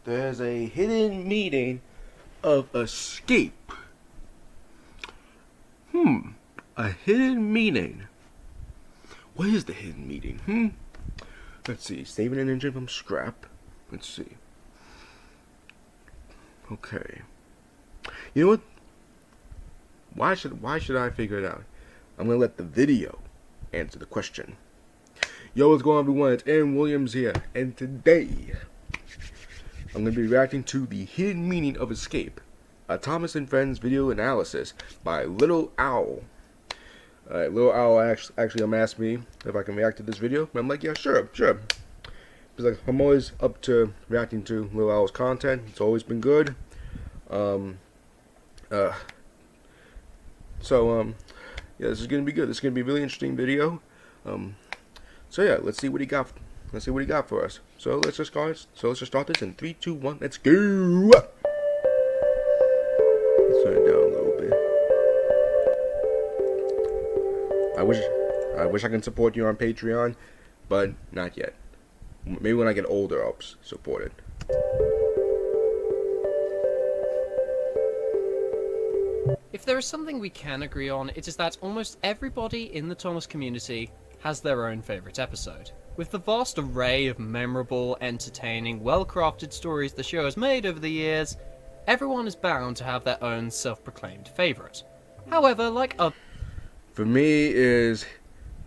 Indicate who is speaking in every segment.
Speaker 1: There's a hidden meaning of escape. A hidden meaning. What is the hidden meaning? Let's see. Saving an engine from scrap. Let's see. Okay. You know what? Why should I figure it out? I'm gonna let the video answer the question. Yo, what's going on, everyone? It's Aaron Williams here, and today I'm gonna be reacting to the hidden meaning of escape, a Thomas and Friends video analysis by Little Owl. Alright, Little Owl actually asked me if I can react to this video, and I'm like, yeah, sure. Because like, I'm always up to reacting to Little Owl's content. It's always been good. Yeah, this is gonna be good. This is gonna be a really interesting video. So yeah, let's see what he got. Let's see what he got for us. So let's just start this in 3, 2, 1. Let's go. Let's turn it down a little bit. I wish I can support you on Patreon, but not yet. Maybe when I get older, I'll support it.
Speaker 2: If there is something we can agree on, it is that almost everybody in the Thomas community has their own favourite episode. With the vast array of memorable, entertaining, well-crafted stories the show has made over the years, everyone is bound to have their own self-proclaimed favourite. However, like other...
Speaker 1: For me is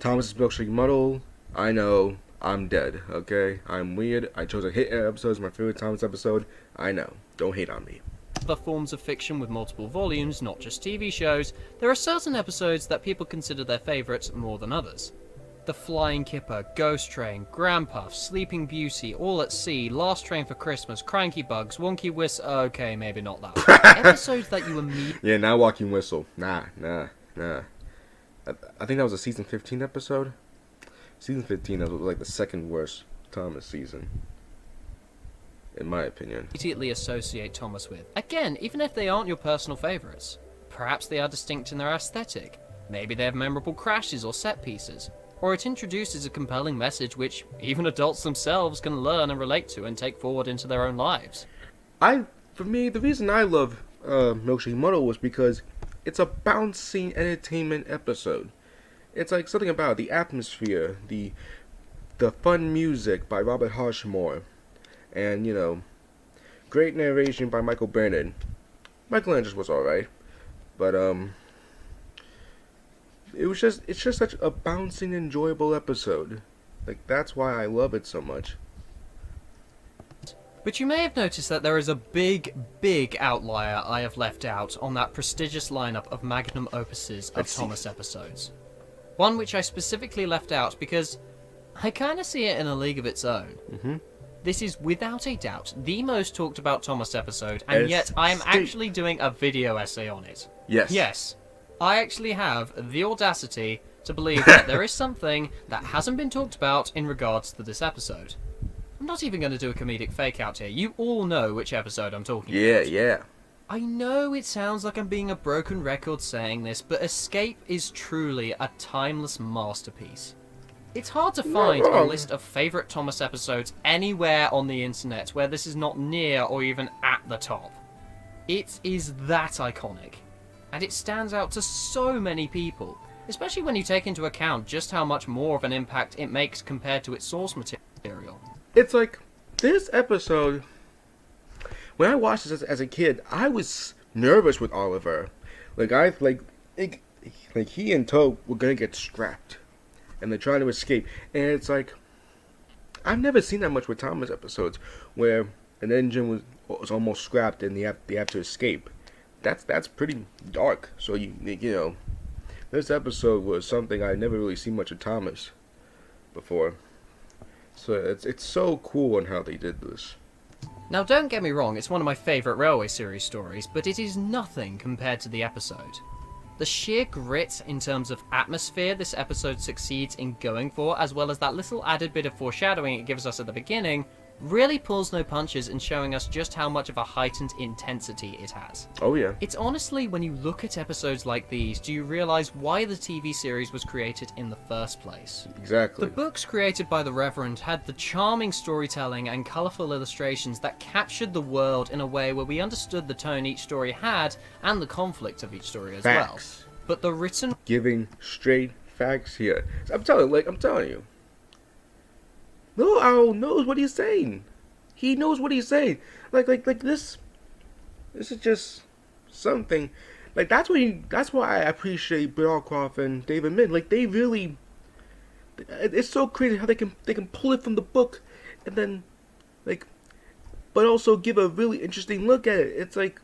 Speaker 1: Thomas's Milkshake Muddle. I know, I'm dead, okay? I'm weird. I chose a hit episode as my favorite Thomas episode. I know. Don't hate on me.
Speaker 2: Other forms of fiction with multiple volumes, not just TV shows, there are certain episodes that people consider their favourites more than others. The Flying Kipper, Ghost Train, Grandpuff, Sleeping Beauty, All at Sea, Last Train for Christmas, Cranky Bugs, Wonky Whistle... Okay, maybe not that one. Episodes that you immediately...
Speaker 1: Yeah, not Walking Whistle. Nah. I think that was a season 15 episode. Season 15 was like the second worst Thomas season, in my opinion.
Speaker 2: Immediately associate Thomas with. Again, even if they aren't your personal favourites. Perhaps they are distinct in their aesthetic. Maybe they have memorable crashes or set pieces. Or it introduces a compelling message which even adults themselves can learn and relate to and take forward into their own lives.
Speaker 1: For me, the reason I love Milkshake Muddle was because it's a bouncing entertainment episode. It's like something about the atmosphere, the fun music by Robert Hodgmore, and, you know, great narration by Michael Burnett. Michelangelo was alright, but it's just such a bouncing, enjoyable episode. Like, that's why I love it so much.
Speaker 2: But you may have noticed that there is a big outlier I have left out on that prestigious lineup of magnum opuses of Thomas episodes. One which I specifically left out because I kind of see it in a league of its own. This is without a doubt the most talked about Thomas episode, and yet I am actually doing a video essay on it. Yes. I actually have the audacity to believe that there is something that hasn't been talked about in regards to this episode. I'm not even going to do a comedic fake out here. You all know which episode I'm talking about.
Speaker 1: Yeah.
Speaker 2: I know it sounds like I'm being a broken record saying this, but Escape is truly a timeless masterpiece. It's hard to find a list of favourite Thomas episodes anywhere on the internet where this is not near or even at the top. It is that iconic, and it stands out to so many people, especially when you take into account just how much more of an impact it makes compared to its source material.
Speaker 1: It's like, this episode, when I watched this as a kid, I was nervous with Oliver. He and Toad were gonna get strapped, and they're trying to escape. And it's like, I've never seen that much with Thomas episodes, where an engine was almost scrapped and they have to escape. That's pretty dark. So you know, this episode was something I never really seen much of Thomas before. So it's so cool on how they did this.
Speaker 2: Now don't get me wrong, it's one of my favourite Railway series stories, but it is nothing compared to the episode. The sheer grit in terms of atmosphere this episode succeeds in going for, as well as that little added bit of foreshadowing it gives us at the beginning, really pulls no punches in showing us just how much of a heightened intensity it has.
Speaker 1: Oh yeah.
Speaker 2: It's honestly, when you look at episodes like these, do you realize why the TV series was created in the first place?
Speaker 1: Exactly.
Speaker 2: The books created by the Reverend had the charming storytelling and colourful illustrations that captured the world in a way where we understood the tone each story had and the conflict of each story as
Speaker 1: Facts.
Speaker 2: well. But the written
Speaker 1: Giving straight facts here. I'm telling you. Little Owl knows what he's saying. He knows what he's saying. Like this. This is just something. Like that's why I appreciate Bill and David Min. Like they really. It's so crazy how they can pull it from the book, and then, like, but also give a really interesting look at it. It's like.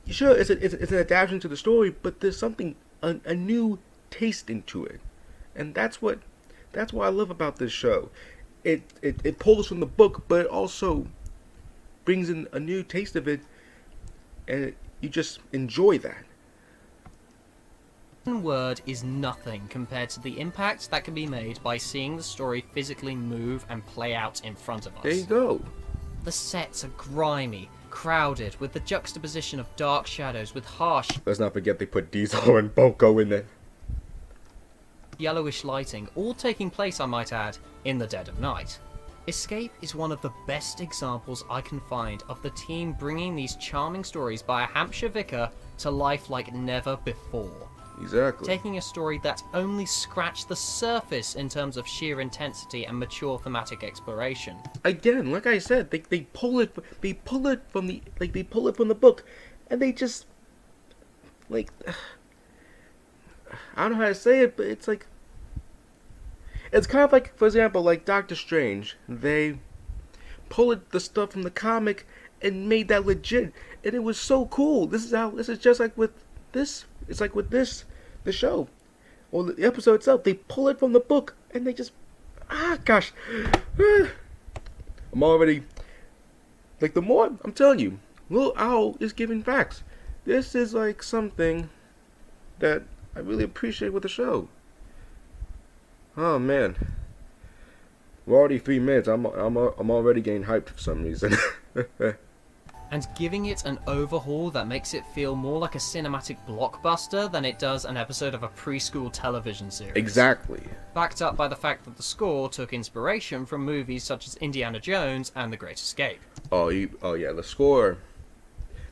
Speaker 1: Sure, it's an adaptation to the story, but there's something a new taste into it, and that's what I love about this show. It pulls from the book, but it also brings in a new taste of it, and you just enjoy that.
Speaker 2: word is nothing compared to the impact that can be made by seeing the story physically move and play out in front of us.
Speaker 1: There you go.
Speaker 2: The sets are grimy, crowded, with the juxtaposition of dark shadows with harsh
Speaker 1: Let's not forget they put Diesel and Boko in there.
Speaker 2: yellowish lighting, all taking place, I might add, in the dead of night. Escape is one of the best examples I can find of the team bringing these charming stories by a Hampshire vicar to life like never before.
Speaker 1: Exactly.
Speaker 2: Taking a story that only scratched the surface in terms of sheer intensity and mature thematic exploration.
Speaker 1: Again, like I said, they pull it from the book, and they just like I don't know how to say it, but it's like it's kind of like, for example, like Doctor Strange. They pulled the stuff from the comic and made that legit, and it was so cool. This is just like with this. It's like with the show, or the episode itself. They pull it from the book, and they just gosh. I'm already like the more I'm telling you, Little Owl is giving facts. This is like something that I really appreciate with the show. Oh man, we're already 3 minutes. I'm already getting hyped for some reason.
Speaker 2: And giving it an overhaul that makes it feel more like a cinematic blockbuster than it does an episode of a preschool television series.
Speaker 1: Exactly.
Speaker 2: Backed up by the fact that the score took inspiration from movies such as Indiana Jones and The Great Escape.
Speaker 1: Oh yeah, the score.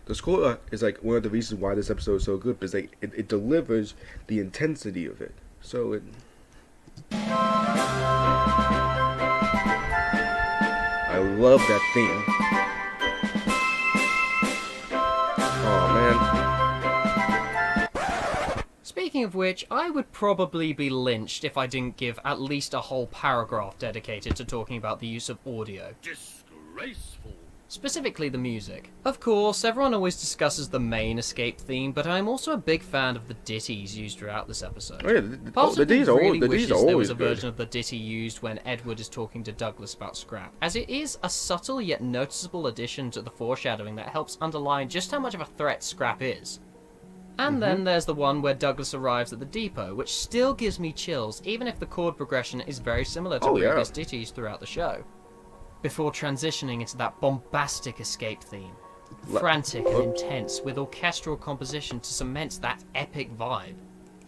Speaker 1: The score is like one of the reasons why this episode is so good, because it delivers the intensity of it. So it. I love that theme. Oh man.
Speaker 2: Speaking of which, I would probably be lynched if I didn't give at least a whole paragraph dedicated to talking about the use of audio.
Speaker 3: Disgraceful.
Speaker 2: Specifically the music. Of course, everyone always discusses the main escape theme, but I'm also a big fan of the ditties used throughout this episode.
Speaker 1: Oh yeah,
Speaker 2: Part
Speaker 1: the
Speaker 2: of me
Speaker 1: D's are
Speaker 2: really
Speaker 1: always
Speaker 2: wishes there was a
Speaker 1: good.
Speaker 2: version of the ditty used when Edward is talking to Douglas about Scrap, as it is a subtle yet noticeable addition to the foreshadowing that helps underline just how much of a threat Scrap is. And then there's the one where Douglas arrives at the depot, which still gives me chills, even if the chord progression is very similar to previous ditties throughout the show. Before transitioning into that bombastic escape theme. Frantic and intense, with orchestral composition to cement that epic vibe.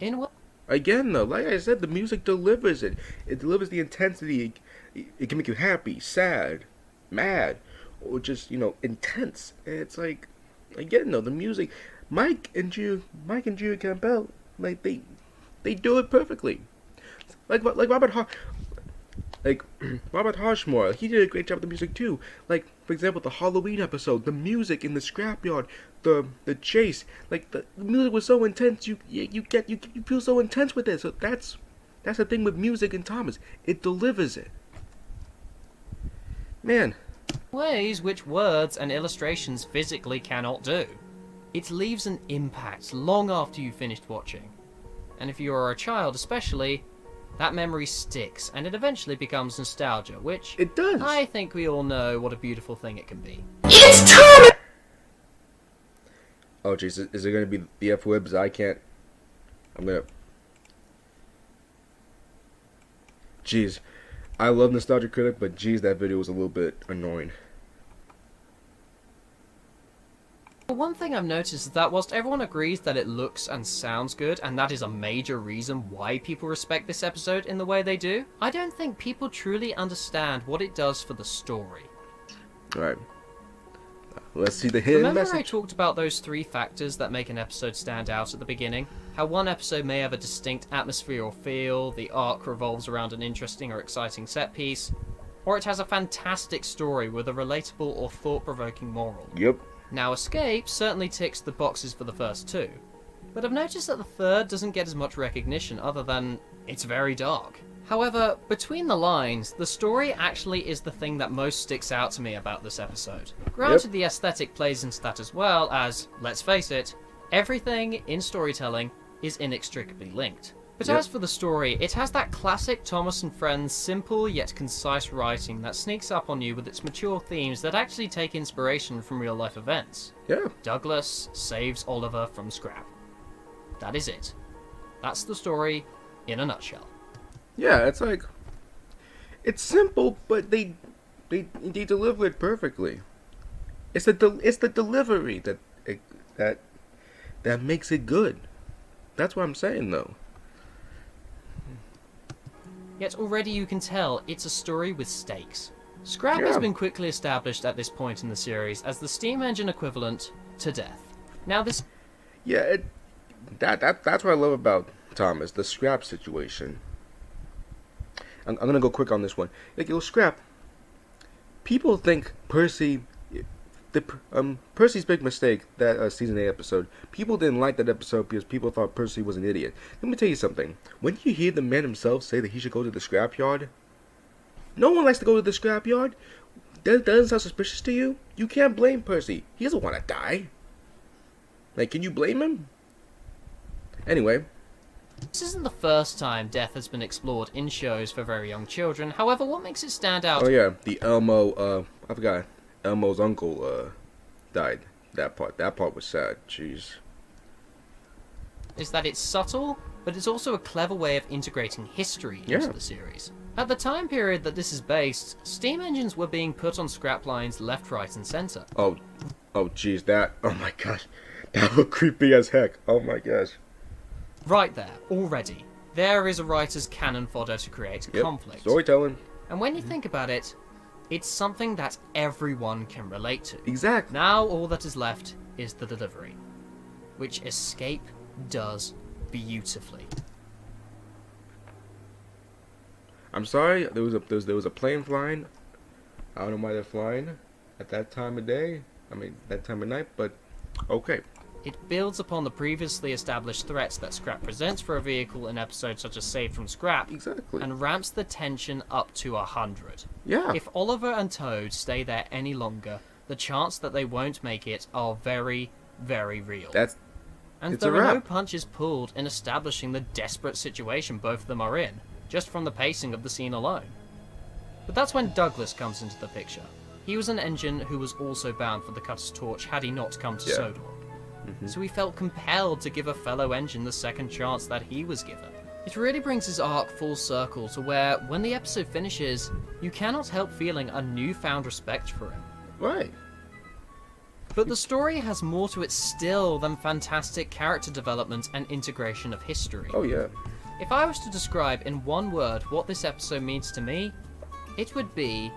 Speaker 2: In what?
Speaker 1: Again, though, like I said, the music delivers it. It delivers the intensity. It can make you happy, sad, mad, or just, intense. And it's like, again, though, the music. Mike and Julia Campbell, like they do it perfectly. Like Robert Hodgmore, he did a great job with the music too. Like, for example, the Halloween episode, the music in the scrapyard, the chase, like the music was so intense. You feel so intense with it. So that's the thing with music and Thomas. It delivers it. Man.
Speaker 2: Ways which words and illustrations physically cannot do. It leaves an impact long after you've finished watching. And if you are a child especially, that memory sticks, and it eventually becomes nostalgia, which
Speaker 1: It does.
Speaker 2: I think we all know what a beautiful thing it can be.
Speaker 1: Oh jeez, is it gonna be the F-Webs? I'm gonna. Jeez, I love Nostalgia Critic, but geez, that video was a little bit annoying.
Speaker 2: One thing I've noticed is that whilst everyone agrees that it looks and sounds good, and that is a major reason why people respect this episode in the way they do, I don't think people truly understand what it does for the story.
Speaker 1: Alright. Let's see the hidden
Speaker 2: Remember
Speaker 1: message.
Speaker 2: I talked about those 3 factors that make an episode stand out at the beginning? How one episode may have a distinct atmosphere or feel, the arc revolves around an interesting or exciting set piece, or it has a fantastic story with a relatable or thought-provoking moral.
Speaker 1: Yep.
Speaker 2: Now Escape certainly ticks the boxes for the first 2, but I've noticed that the third doesn't get as much recognition other than it's very dark. However, between the lines, the story actually is the thing that most sticks out to me about this episode. Granted, the aesthetic plays into that as well as, let's face it, everything in storytelling is inextricably linked. But as for the story, it has that classic Thomas and Friends simple yet concise writing that sneaks up on you with its mature themes that actually take inspiration from real life events.
Speaker 1: Yeah.
Speaker 2: Douglas saves Oliver from Scrap. That is it. That's the story in a nutshell.
Speaker 1: Yeah, it's like, it's simple, but they deliver it perfectly. It's the delivery that makes it good. That's what I'm saying, though.
Speaker 2: Yet already you can tell it's a story with stakes. Scrap has been quickly established at this point in the series as the steam engine equivalent to death. Now this...
Speaker 1: Yeah, that's what I love about Thomas, the Scrap situation. I'm gonna go quick on this one. Like, Scrap. People think Percy's big mistake, that season 8 episode. People didn't like that episode because people thought Percy was an idiot. Let me tell you something. When you hear the man himself say that he should go to the scrapyard, no one likes to go to the scrapyard. That doesn't sound suspicious to you? You can't blame Percy. He doesn't want to die. Like, can you blame him? Anyway.
Speaker 2: This isn't the first time death has been explored in shows for very young children. However, what makes it stand out...
Speaker 1: Oh yeah, the Elmo, I forgot. Elmo's uncle, died. That part was sad. Jeez.
Speaker 2: is that it's subtle, but it's also a clever way of integrating history into the series. At the time period that this is based, steam engines were being put on scrap lines left, right, and center.
Speaker 1: Oh jeez, oh my gosh. That was creepy as heck. Oh my gosh.
Speaker 2: Right there, already. There is a writer's cannon fodder to create conflict.
Speaker 1: Storytelling.
Speaker 2: And when you think about it, it's something that everyone can relate to.
Speaker 1: Exactly.
Speaker 2: Now all that is left is the delivery, which Escape does beautifully.
Speaker 1: I'm sorry, there was a plane flying. I don't know why they're flying at that time of day. I mean, that time of night, but okay.
Speaker 2: It builds upon the previously established threats that Scrap presents for a vehicle in episodes such as Saved from Scrap,
Speaker 1: Exactly.
Speaker 2: and ramps the tension up to 100.
Speaker 1: Yeah.
Speaker 2: If Oliver and Toad stay there any longer, the chance that they won't make it are very, very real. And
Speaker 1: it's
Speaker 2: there
Speaker 1: a
Speaker 2: are no
Speaker 1: wrap.
Speaker 2: punches pulled in establishing the desperate situation both of them are in, just from the pacing of the scene alone. But that's when Douglas comes into the picture. He was an engine who was also bound for the Cutter's Torch had he not come to Sodor. So he felt compelled to give a fellow engine the second chance that he was given. It really brings his arc full circle to where, when the episode finishes, you cannot help feeling a newfound respect for him.
Speaker 1: Right.
Speaker 2: But the story has more to it still than fantastic character development and integration of history.
Speaker 1: Oh yeah.
Speaker 2: If I was to describe in one word what this episode means to me, it would be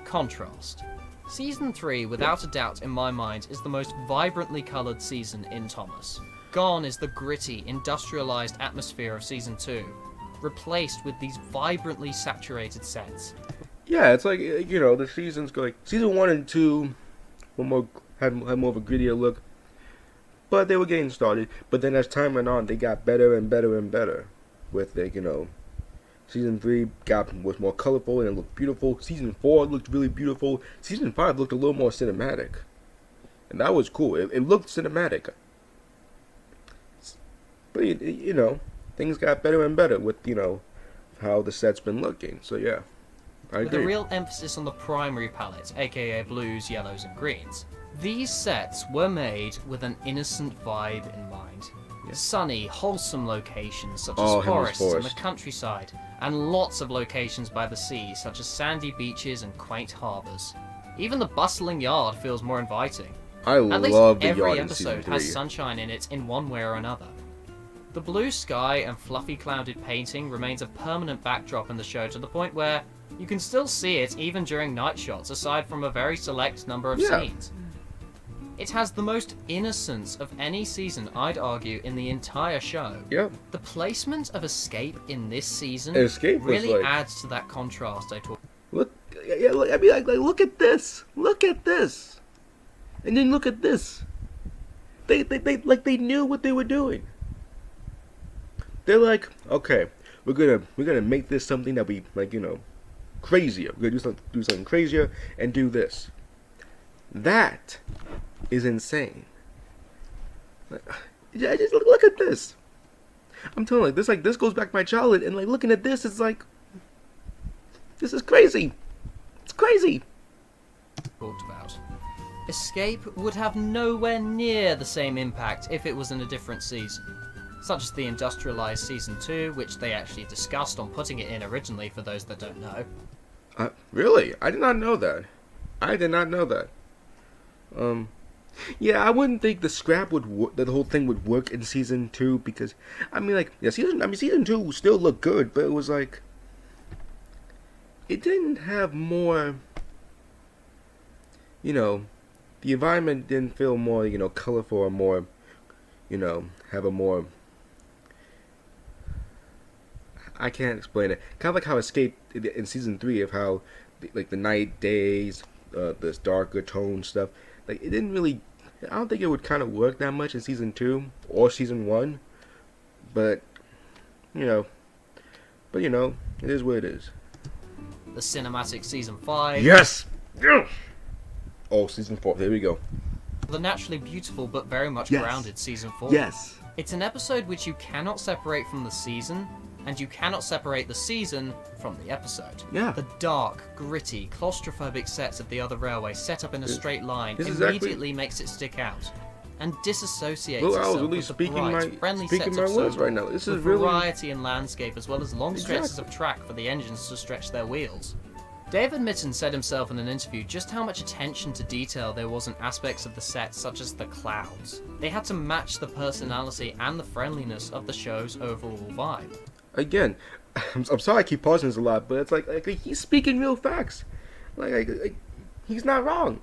Speaker 2: contrast. Season 3, without a doubt in my mind, is the most vibrantly coloured season in Thomas. Gone is the gritty, industrialised atmosphere of Season 2, replaced with these vibrantly saturated sets.
Speaker 1: Yeah, it's like, the seasons go like season 1 and 2 had more of a grittier look, but they were getting started. But then as time went on, they got better and better and better. With Season 3 was more colorful and it looked beautiful. Season 4 looked really beautiful. Season 5 looked a little more cinematic. And that was cool. It looked cinematic. But, things got better and better with, how the set's been looking. So, yeah, I agree.
Speaker 2: With a real emphasis on the primary palette, aka blues, yellows, and greens. These sets were made with an innocent vibe in mind. Sunny, wholesome locations such
Speaker 1: Oh,
Speaker 2: as
Speaker 1: Himmel's
Speaker 2: forests and the
Speaker 1: Forest.
Speaker 2: countryside, and lots of locations by the sea such as sandy beaches and quaint harbours. Even the bustling yard feels more inviting.
Speaker 1: I
Speaker 2: At least
Speaker 1: love the
Speaker 2: every
Speaker 1: yard in season
Speaker 2: episode
Speaker 1: 3.
Speaker 2: has sunshine in it in one way or another. The blue sky and fluffy clouded painting remains a permanent backdrop in the show to the point where you can still see it even during night shots aside from a very select number of
Speaker 1: Yeah.
Speaker 2: scenes. It has the most innocence of any season, I'd argue, in the entire show.
Speaker 1: Yep.
Speaker 2: The placement of Escape in this season
Speaker 1: Escape was
Speaker 2: really
Speaker 1: like-
Speaker 2: adds to that contrast I talked.
Speaker 1: Look, yeah, look, I mean, like, look at this. Look at this. And then look at this. They knew what they were doing. They're like, okay, we're gonna make this something that we like, crazier. We're gonna do something crazier and do this. That is insane. Yeah, just look at this. I'm telling you, this goes back to my childhood, and like looking at this, it's like, this is crazy. It's crazy.
Speaker 2: About. Escape would have nowhere near the same impact if it was in a different season, such as the Industrialized Season 2, which they actually discussed on putting it in originally for those that don't know.
Speaker 1: Really? I did not know that. I did not know that. Yeah, I wouldn't think the scrap would that the whole thing would work in season 2 because season 2 still looked good, but it was like it didn't have more. The environment didn't feel more, colorful or more, have a more. I can't explain it. Kind of like how Escape in season 3 of how, like the night, days, this darker tone stuff. Like it didn't really. I don't think it would kind of work that much in season 2 or season 1. But, it is what it is.
Speaker 2: The cinematic Season 5.
Speaker 1: Yes. Yes. Oh, season 4. There we go.
Speaker 2: The naturally beautiful but very much
Speaker 1: Yes.
Speaker 2: grounded Season 4.
Speaker 1: Yes.
Speaker 2: It's an episode which you cannot separate from the season, and you cannot separate the season from the episode.
Speaker 1: Yeah.
Speaker 2: The dark, gritty, claustrophobic sets of the other railway set up in a straight line
Speaker 1: this is
Speaker 2: immediately makes it stick out, and disassociates
Speaker 1: Well, I was
Speaker 2: itself
Speaker 1: really
Speaker 2: with the
Speaker 1: speaking
Speaker 2: bright,
Speaker 1: my-
Speaker 2: friendly
Speaker 1: speaking
Speaker 2: sets
Speaker 1: my
Speaker 2: of
Speaker 1: words
Speaker 2: Sodor,
Speaker 1: right now. This is
Speaker 2: with
Speaker 1: really-
Speaker 2: variety in landscape as well as long stretches of track for the engines to stretch their wheels. David Mitton said himself in an interview just how much attention to detail there was in aspects of the set such as the clouds. They had to match the personality and the friendliness of the show's overall vibe.
Speaker 1: Again, I'm sorry I keep pausing this a lot, but it's like he's speaking real facts. Like he's not wrong.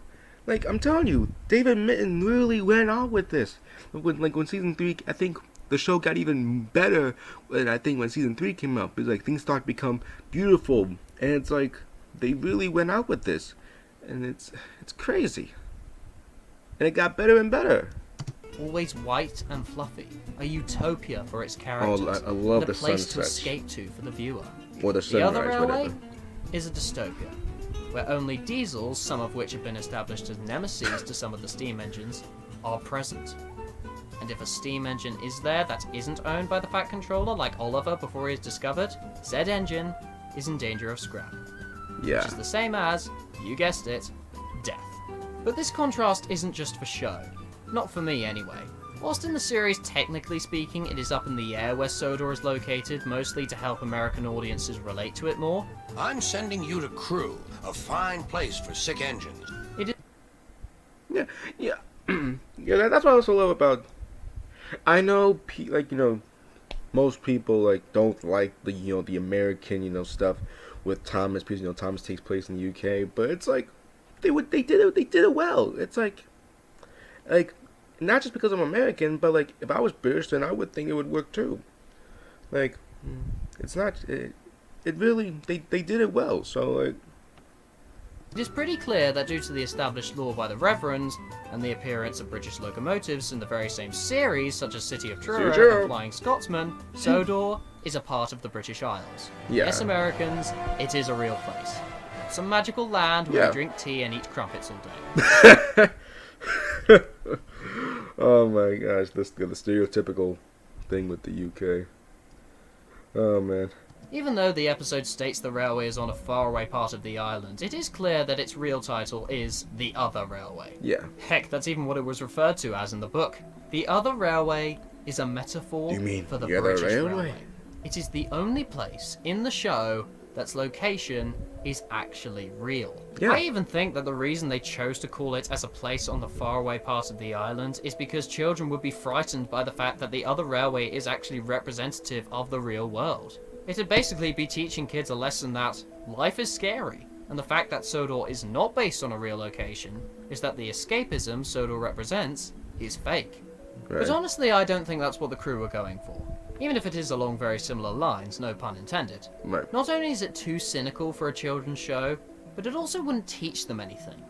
Speaker 1: Like I'm telling you, David Mitton really went on with this. When season 3, I think the show got even better. And I think when season 3 came out, it's like things start to become beautiful, and it's like they really went out with this, and it's crazy. And it got better and better.
Speaker 2: Always white and fluffy, a utopia for its characters,
Speaker 1: I love
Speaker 2: and a
Speaker 1: the
Speaker 2: place to
Speaker 1: sunsets.
Speaker 2: escape to for the viewer.
Speaker 1: Or the
Speaker 2: The other
Speaker 1: sunrise,
Speaker 2: railway
Speaker 1: whatever.
Speaker 2: is a dystopia, where only diesels, some of which have been established as nemesis to some of the steam engines, are present. And if a steam engine is there that isn't owned by the Fat Controller, like Oliver before he is discovered, said engine is in danger of scrap.
Speaker 1: Yeah.
Speaker 2: Which is the same as, you guessed it, death. But this contrast isn't just for show. Not for me, anyway. Whilst in the series, technically speaking, it is up in the air where Sodor is located, mostly to help American audiences relate to it more,
Speaker 3: I'm sending you to Crew, a fine place for sick engines.
Speaker 2: it is
Speaker 1: Yeah, yeah, yeah. That's what I also love about. I know, most people don't like the American stuff with Thomas because Thomas takes place in the UK, but it's like they did it well. It's like not just because I'm American, but if I was British, then I would think it would work too. It's not. It really they did it well. So
Speaker 2: It is pretty clear that due to the established lore by the Reverends and the appearance of British locomotives in the very same series, such as City of Truro
Speaker 1: Truro.
Speaker 2: and Flying Scotsman, Sodor is a part of the British Isles.
Speaker 1: Yeah.
Speaker 2: Yes, Americans, it is a real place. Some magical land where
Speaker 1: Yeah.
Speaker 2: we drink tea and eat crumpets all day.
Speaker 1: oh my gosh, the stereotypical thing with the UK. Oh man.
Speaker 2: Even though the episode states the railway is on a faraway part of the island, it is clear that its real title is The Other Railway.
Speaker 1: Yeah.
Speaker 2: Heck, that's even what it was referred to as in the book. The Other Railway is a metaphor
Speaker 1: You mean
Speaker 2: for the
Speaker 1: the other
Speaker 2: British
Speaker 1: railway?
Speaker 2: Railway. It is the only place in the show that's location is actually real.
Speaker 1: Yeah.
Speaker 2: I even think that the reason they chose to call it as a place on the faraway part of the island is because children would be frightened by the fact that the other railway is actually representative of the real world. It'd basically be teaching kids a lesson that life is scary, and the fact that Sodor is not based on a real location is that the escapism Sodor represents is fake.
Speaker 1: Right.
Speaker 2: But honestly, I don't think that's what the crew were going for. Even if it is along very similar lines, no pun intended.
Speaker 1: Right.
Speaker 2: Not only is it too cynical for a children's show, but it also wouldn't teach them anything.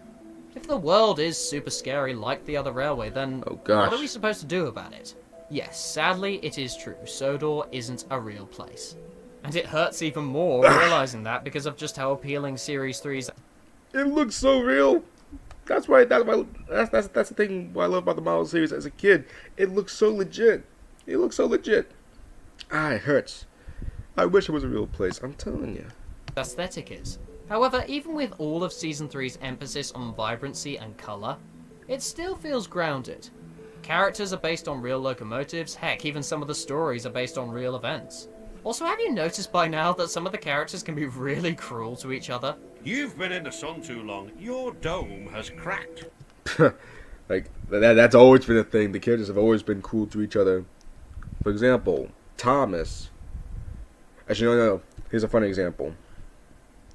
Speaker 2: If the world is super scary like the other railway, then
Speaker 1: Oh, gosh.
Speaker 2: what are we supposed to do about it? Yes, sadly, it is true. Sodor isn't a real place. And it hurts even more realizing that because of just how appealing Series 3's...
Speaker 1: It looks so real. That's the thing what I love about the Marvel series as a kid. It looks so legit. It looks so legit. Ah, it hurts. I wish it was a real place. I'm telling you.
Speaker 2: aesthetic is. However, even with all of Season 3's emphasis on vibrancy and colour, it still feels grounded. Characters are based on real locomotives, heck, even some of the stories are based on real events. Also, have you noticed by now that some of the characters can be really cruel to each other?
Speaker 3: You've been in the sun too long. Your dome has cracked.
Speaker 1: Like, that's always been a thing. The characters have always been cool to each other. For example, Thomas. Actually, no. Here's a funny example.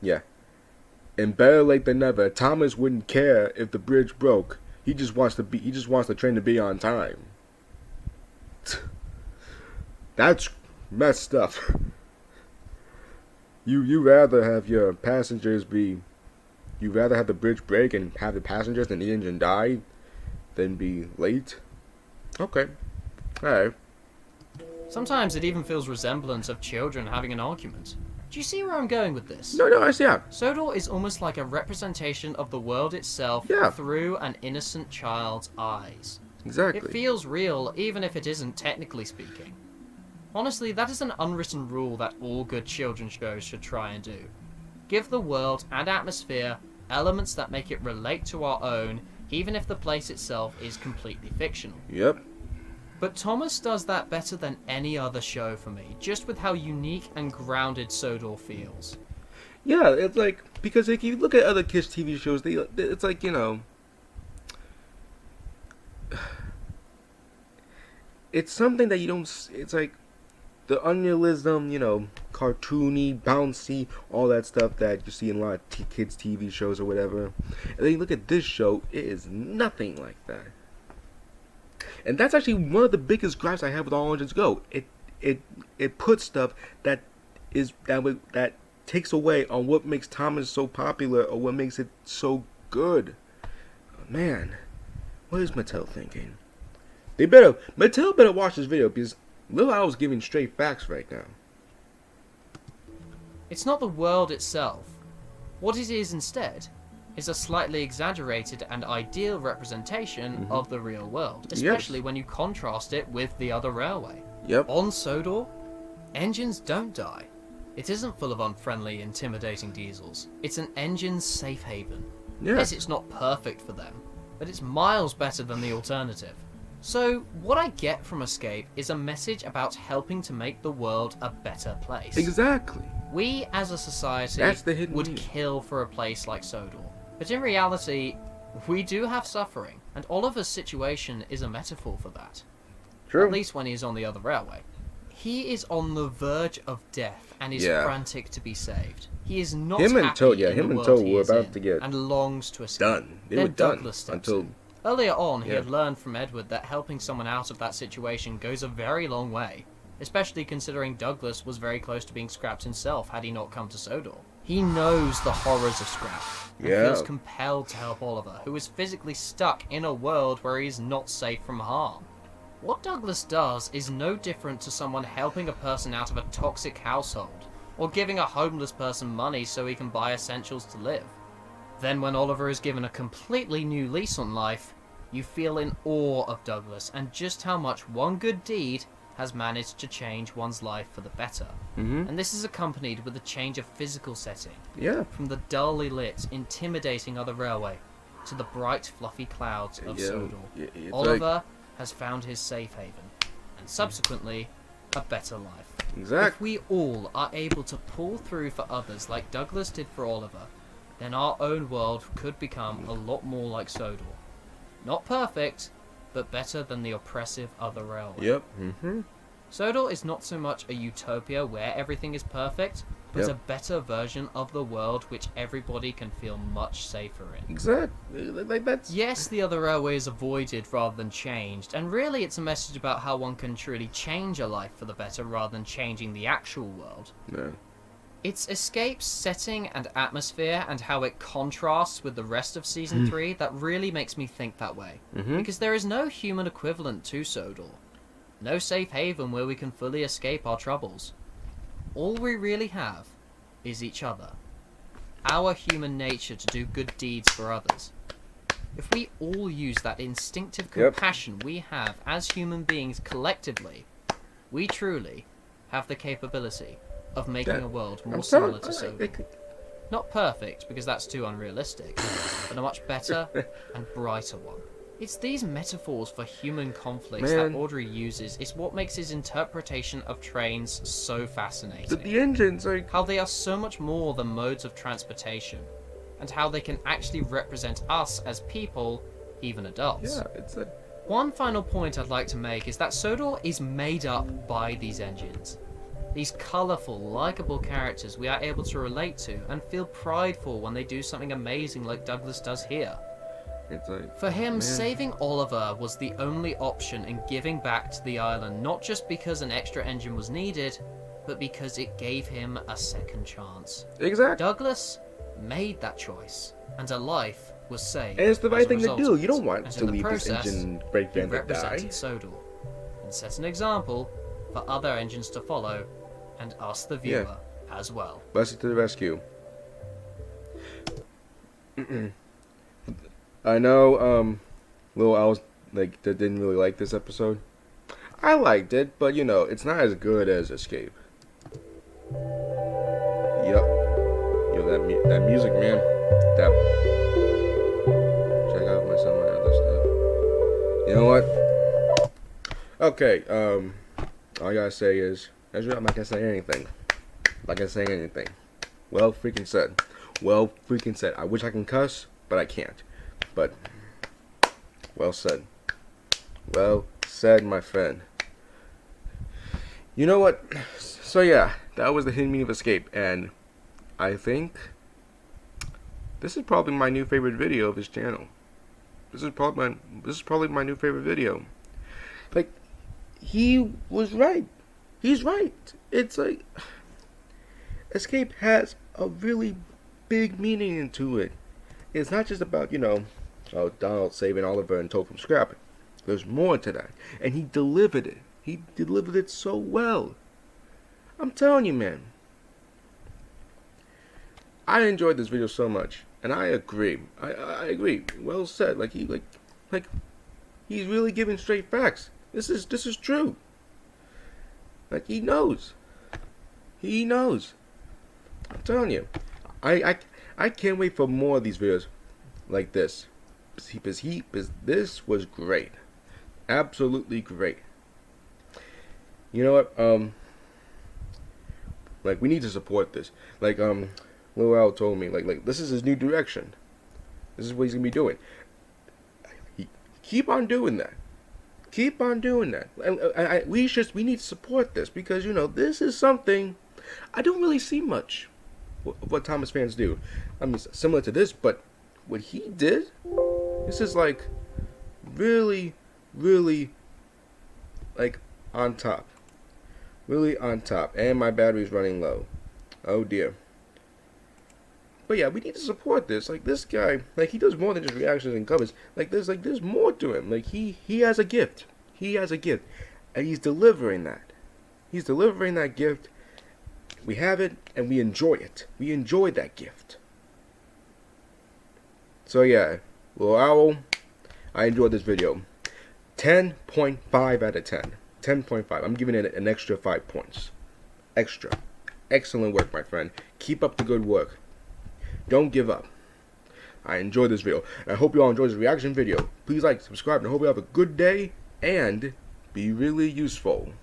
Speaker 1: Yeah. In Better Late Than Never, Thomas wouldn't care if the bridge broke. He just wants the train to be on time. That's messed up. You rather have your passengers be... You rather have the bridge break and have the passengers and the engine die than be late? Okay. Alright.
Speaker 2: Sometimes it even feels resemblant of children having an argument. Do you see where I'm going with this?
Speaker 1: No, I see. Yeah.
Speaker 2: Sodor is almost like a representation of the world itself
Speaker 1: Yeah.
Speaker 2: through an innocent child's eyes.
Speaker 1: Exactly.
Speaker 2: It feels real, even if it isn't technically speaking. Honestly, that is an unwritten rule that all good children's shows should try and do. Give the world and atmosphere elements that make it relate to our own, even if the place itself is completely fictional.
Speaker 1: Yep.
Speaker 2: But Thomas does that better than any other show for me, just with how unique and grounded Sodor feels.
Speaker 1: Yeah, it's like, because if you look at other kids' TV shows, it's like, it's something that you don't, it's like the unrealism, cartoony, bouncy, all that stuff that you see in a lot of kids' TV shows or whatever. And then you look at this show, it is nothing like that. And that's actually one of the biggest gripes I have with All Engines Go. It puts stuff that takes away on what makes Thomas so popular or what makes it so good. Man, what is Mattel thinking? Mattel better watch this video because Lil Owl's giving straight facts right now.
Speaker 2: It's not the world itself. What it is instead is a slightly exaggerated and ideal representation of the real world, especially when you contrast it with the other railway.
Speaker 1: Yep.
Speaker 2: On Sodor, engines don't die. It isn't full of unfriendly, intimidating diesels. It's an engine's safe haven.
Speaker 1: Yeah.
Speaker 2: Yes, it's not perfect for them, but it's miles better than the alternative. So, what I get from Escape is a message about helping to make the world a better place.
Speaker 1: Exactly.
Speaker 2: We, as a society,
Speaker 1: That's the hidden
Speaker 2: would
Speaker 1: meaning.
Speaker 2: kill for a place like Sodor. But in reality, we do have suffering, and Oliver's situation is a metaphor for that.
Speaker 1: True.
Speaker 2: At least when he's on the other railway. He is on the verge of death and is
Speaker 1: Yeah.
Speaker 2: frantic to be saved. He is not
Speaker 1: Him and
Speaker 2: happy
Speaker 1: Toad- yeah,
Speaker 2: in
Speaker 1: him
Speaker 2: the
Speaker 1: and
Speaker 2: world
Speaker 1: Toad
Speaker 2: he
Speaker 1: were
Speaker 2: is
Speaker 1: about
Speaker 2: in
Speaker 1: to get
Speaker 2: and longs to escape.
Speaker 1: Done. They
Speaker 2: Then
Speaker 1: were done
Speaker 2: Douglas steps
Speaker 1: until
Speaker 2: in. Earlier on, he
Speaker 1: Yeah.
Speaker 2: had learned from Edward that helping someone out of that situation goes a very long way, especially considering Douglas was very close to being scrapped himself had he not come to Sodor. He knows the horrors of scrap, and
Speaker 1: Yeah.
Speaker 2: feels compelled to help Oliver, who is physically stuck in a world where he is not safe from harm. What Douglas does is no different to someone helping a person out of a toxic household, or giving a homeless person money so he can buy essentials to live. Then when Oliver is given a completely new lease on life, you feel in awe of Douglas and just how much one good deed has managed to change one's life for the better. And this is accompanied with a change of physical setting,
Speaker 1: yeah.
Speaker 2: from the dully lit, intimidating other railway to the bright, fluffy clouds of
Speaker 1: Yeah,
Speaker 2: Sodor.
Speaker 1: it's
Speaker 2: Oliver has found his safe haven, and subsequently, a better life. If
Speaker 1: Exactly.
Speaker 2: we all are able to pull through for others like Douglas did for Oliver, then our own world could become a lot more like Sodor. Not perfect, but better than the oppressive other railway.
Speaker 1: Yep. Mm-hmm.
Speaker 2: Sodor is not so much a utopia where everything is perfect, but
Speaker 1: Yep.
Speaker 2: a better version of the world which everybody can feel much safer in.
Speaker 1: Exactly. Like that's.
Speaker 2: Yes, the other railway is avoided rather than changed, and really it's a message about how one can truly change a life for the better rather than changing the actual world.
Speaker 1: Yeah.
Speaker 2: It's Escape's setting and atmosphere and how it contrasts with the rest of Season 3 that really makes me think that way.
Speaker 1: Mhm.
Speaker 2: Because there is no human equivalent to Sodor. No safe haven where we can fully escape our troubles. All we really have is each other. Our human nature to do good deeds for others. If we all use that instinctive
Speaker 1: Yep.
Speaker 2: compassion we have as human beings collectively, we truly have the capability of making
Speaker 1: That-
Speaker 2: a world
Speaker 1: I'm
Speaker 2: more similar
Speaker 1: telling-
Speaker 2: to Sodor. Not perfect, because that's too unrealistic, but a much better and brighter one. It's these metaphors for human conflicts
Speaker 1: Man.
Speaker 2: that Audrey uses. It's what makes his interpretation of trains so fascinating.
Speaker 1: the engines, like.
Speaker 2: How they are so much more than modes of transportation, and how they can actually represent us as people, even adults.
Speaker 1: Yeah, it's a.
Speaker 2: One final point I'd like to make is that Sodor is made up by these engines. These colourful, likeable characters we are able to relate to and feel pride for when they do something amazing like Douglas does here.
Speaker 1: It's like.
Speaker 2: For him,
Speaker 1: Man.
Speaker 2: saving Oliver was the only option in giving back to the island, not just because an extra engine was needed, but because it gave him a second chance.
Speaker 1: Exactly.
Speaker 2: Douglas made that choice, and a life was saved.
Speaker 1: And it's the
Speaker 2: as
Speaker 1: right
Speaker 2: a
Speaker 1: thing to
Speaker 2: result
Speaker 1: do.
Speaker 2: of
Speaker 1: You
Speaker 2: it.
Speaker 1: don't want
Speaker 2: And
Speaker 1: to
Speaker 2: in the
Speaker 1: leave this
Speaker 2: process,
Speaker 1: engine brake
Speaker 2: he
Speaker 1: band to die.
Speaker 2: represented Sodor, and set an example for other engines to follow, and us the viewer as well.
Speaker 1: Bessie to the rescue. I know, Lil Owls that didn't really like this episode. I liked it, but you know, it's not as good as Escape. Yup. Yo, that music, man. That. Check out some of my other stuff. You know what? Okay. All I gotta say is, I'm not gonna say anything. I'm not gonna say anything. Well freaking said. Well freaking said. I wish I can cuss, but I can't. But well said. Well said, my friend. You know what? So yeah, that was the hidden meaning of Escape, and I think this is probably my new favorite video of his channel. This is probably my new favorite video. Like, he was right. He's right. It's like Escape has a really big meaning into it. It's not just about, Donald saving Oliver and Toad from scrapping. There's more to that. And he delivered it. He delivered it so well. I'm telling you, man. I enjoyed this video so much. And I agree. I agree. Well said. Like he's really giving straight facts. This is true. Like he knows. He knows. I'm telling you. I can't wait for more of these videos like this. Because this was great. Absolutely great. You know what? Like we need to support this. Like Lil Al told me, like this is his new direction. This is what he's gonna be doing. Keep on doing that. Keep on doing that. And we need to support this because this is something I don't really see much of what Thomas fans do. I mean, similar to this, but what he did, this is like really, really like on top. Really on top. And my battery's running low. Oh dear. But yeah, we need to support this. Like this guy, like he does more than just reactions and covers. Like there's more to him. Like he has a gift. He has a gift. And he's delivering that. He's delivering that gift. We have it and we enjoy it. We enjoy that gift. So yeah, Lil Owl, I enjoyed this video. 10.5 out of 10. 10.5. I'm giving it an extra 5 points. Extra. Excellent work, my friend. Keep up the good work. Don't give up. I enjoyed this video. And I hope you all enjoyed this reaction video. Please like, subscribe, and I hope you have a good day and be really useful.